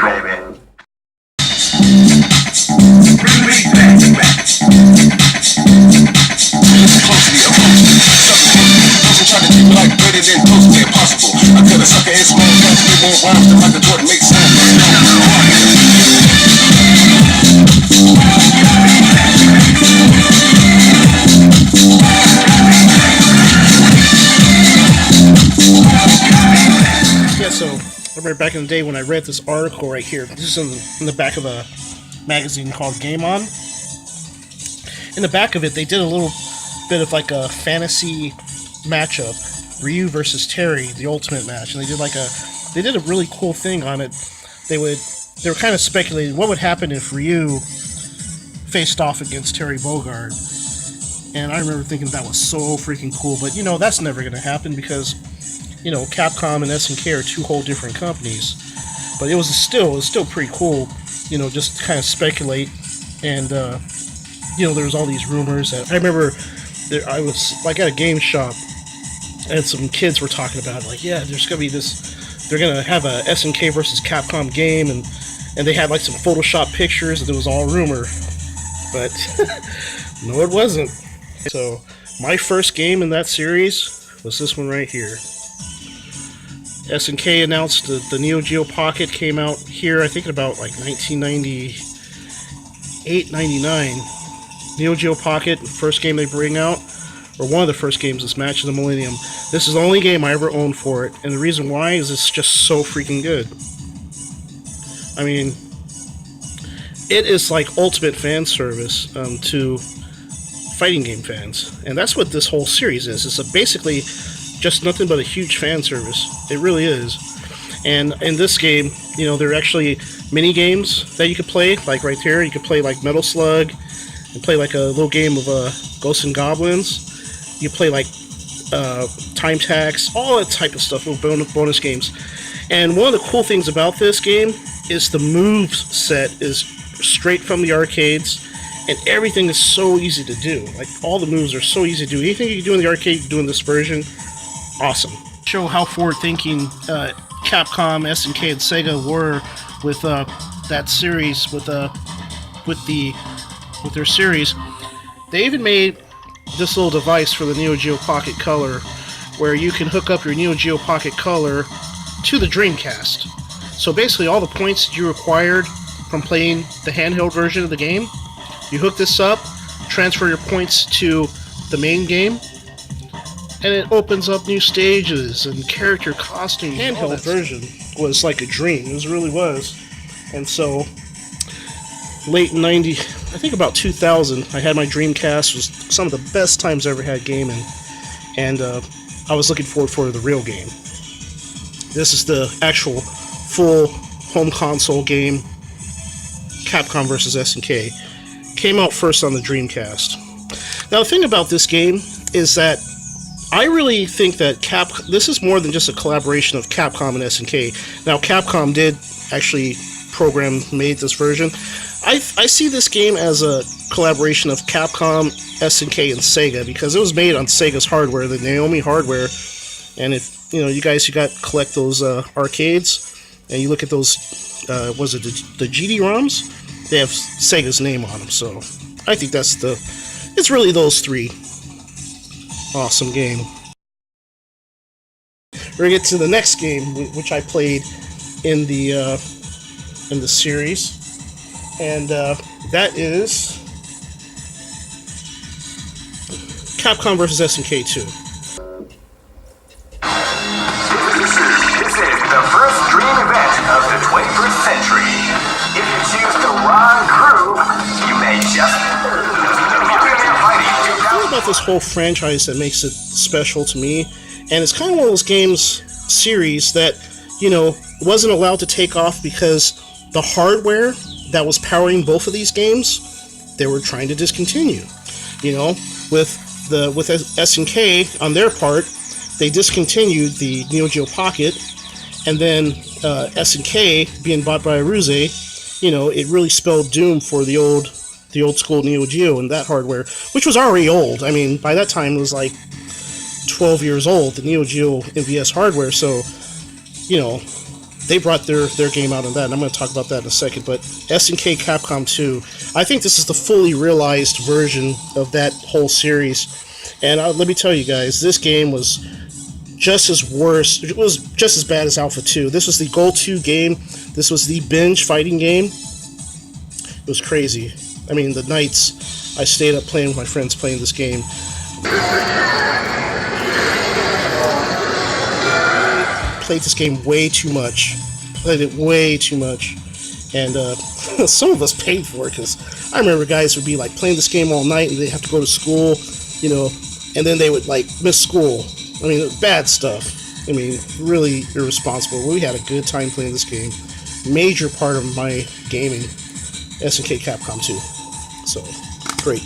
baby. Trying to keep it like better than totally impossible. I cut a sucker in small cuts, spit more rhymes than Michael Jordan makes sense. Yeah, so I remember back in the day when I read this article right here. This is in the back of a magazine called Game On. In the back of it, they did a little bit of like a fantasy matchup, Ryu versus Terry, the ultimate match, and they did a really cool thing on it. They were kind of speculating what would happen if Ryu faced off against Terry Bogard, and I remember thinking that was so freaking cool. But you know, that's never going to happen because you know Capcom and SNK are two whole different companies. But it was still pretty cool, you know, just to kind of speculate. And you know, there was all these rumors. That I remember I was like at a game shop. And some kids were talking about, like, yeah, there's going to be this, they're going to have a SNK versus Capcom game, and they had, like, some Photoshop pictures, and it was all rumor. But, no, it wasn't. So, my first game in that series was this one right here. SNK announced the Neo Geo Pocket came out here, I think, about, like, 1998, 99. Neo Geo Pocket, first game they bring out. Or one of the first games, this Match of the Millennium. This is the only game I ever owned for it, and the reason why is it's just so freaking good. I mean, it is like ultimate fan service to fighting game fans, and that's what this whole series is. It's basically just nothing but a huge fan service. It really is. And in this game, you know, there are actually mini games that you could play, like right here. You could play like Metal Slug, and play like a little game of Ghosts and Goblins. You play like Time Tax, all that type of stuff, little bonus games. And one of the cool things about this game is the moves set is straight from the arcades, and everything is so easy to do. Like, all the moves are so easy to do. Anything you can do in the arcade, you can do in this version. Awesome. Show how forward-thinking Capcom, SNK, and Sega were with that series, with their series. They even made this little device for the Neo Geo Pocket Color, where you can hook up your Neo Geo Pocket Color to the Dreamcast. So basically all the points that you required from playing the handheld version of the game, you hook this up, transfer your points to the main game, and it opens up new stages and character costumes. The handheld version was like a dream. It really was. And so late 90, I think about 2000, I had my Dreamcast. It was some of the best times I ever had gaming, and I was looking forward for the real game. This is the actual full home console game, Capcom vs. SNK. Came out first on the Dreamcast. Now the thing about this game is that I really think that this is more than just a collaboration of Capcom and SNK. Now Capcom did actually made this version. I see this game as a collaboration of Capcom, SNK, and Sega, because it was made on Sega's hardware, the Naomi hardware. And if you know, you collect those arcades, and you look at those, was it the GD-ROMs? They have Sega's name on them. So I think it's really those three. Awesome game. We're gonna get to the next game, which I played in the series. And that is Capcom vs. SNK 2. This is the first dream event of the 21st century. If you choose the wrong crew, you may just What about this whole franchise that makes it special to me? And it's kind of one of those games series that, you know, wasn't allowed to take off because the hardware that was powering both of these games, they were trying to discontinue. You know, with SNK on their part, they discontinued the Neo Geo Pocket, and then SNK being bought by Aruze, you know, it really spelled doom for the old school Neo Geo and that hardware, which was already old. I mean, by that time it was like 12 years old, the Neo Geo MVS hardware. So, you know, they brought their game out on that, and I'm going to talk about that in a second. But SNK Capcom 2, I think this is the fully realized version of that whole series. And let me tell you guys, this game was just as worse. It was just as bad as Alpha 2. This was the go-to game. This was the binge fighting game. It was crazy. I mean, the nights I stayed up playing with my friends playing this game. Played this game way too much. Played it way too much. And some of us paid for it, because I remember guys would be like playing this game all night and they'd have to go to school, you know, and then they would like miss school. I mean, bad stuff. I mean, really irresponsible. We had a good time playing this game. Major part of my gaming, SNK Capcom 2. So, great.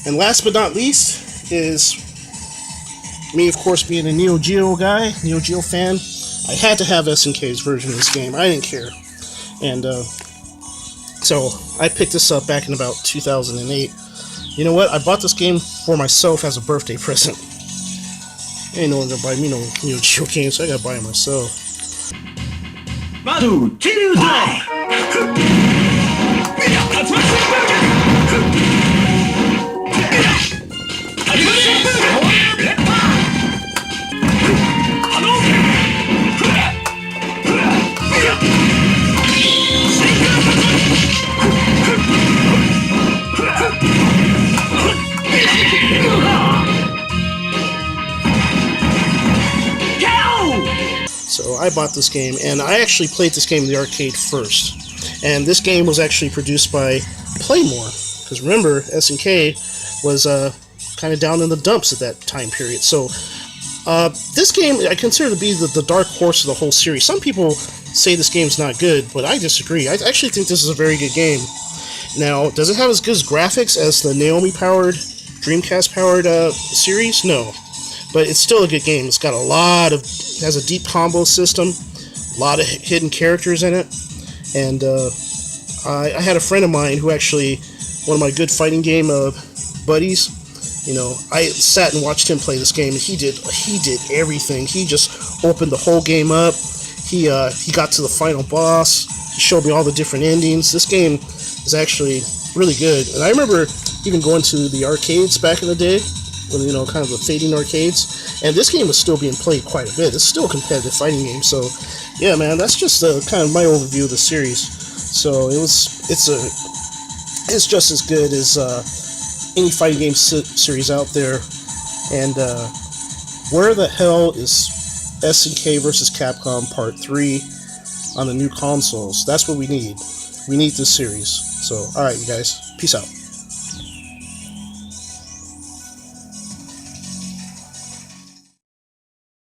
And last but not least is me, of course, being a Neo Geo guy, Neo Geo fan. I had to have SNK's version of this game. I didn't care. And so I picked this up back in about 2008. You know what? I bought this game for myself as a birthday present. Ain't no one gonna buy me no Neo Geo game, so I gotta buy it myself. So I bought this game, and I actually played this game in the arcade first. And this game was actually produced by Playmore, because remember, SNK was kind of down in the dumps at that time period. So this game I consider to be the dark horse of the whole series. Some people say this game's not good, but I disagree. I actually think this is a very good game. Now, does it have as good as graphics as the Naomi-powered, Dreamcast-powered series? No. But it's still a good game. It's got it has a deep combo system, a lot of hidden characters in it, and I had a friend of mine who actually, one of my good fighting game buddies, you know, I sat and watched him play this game, and he did everything. He just opened the whole game up. He got to the final boss. He showed me all the different endings. This game is actually really good, and I remember even going to the arcades back in the day, when, you know, kind of the fading arcades, and this game was still being played quite a bit. It's still a competitive fighting game, so yeah, man, that's just kind of my overview of the series. So it's just as good as any fighting game series out there. And where the hell is SNK vs. Capcom Part 3 on the new consoles? That's what we need. We need this series. So, alright, you guys, peace out.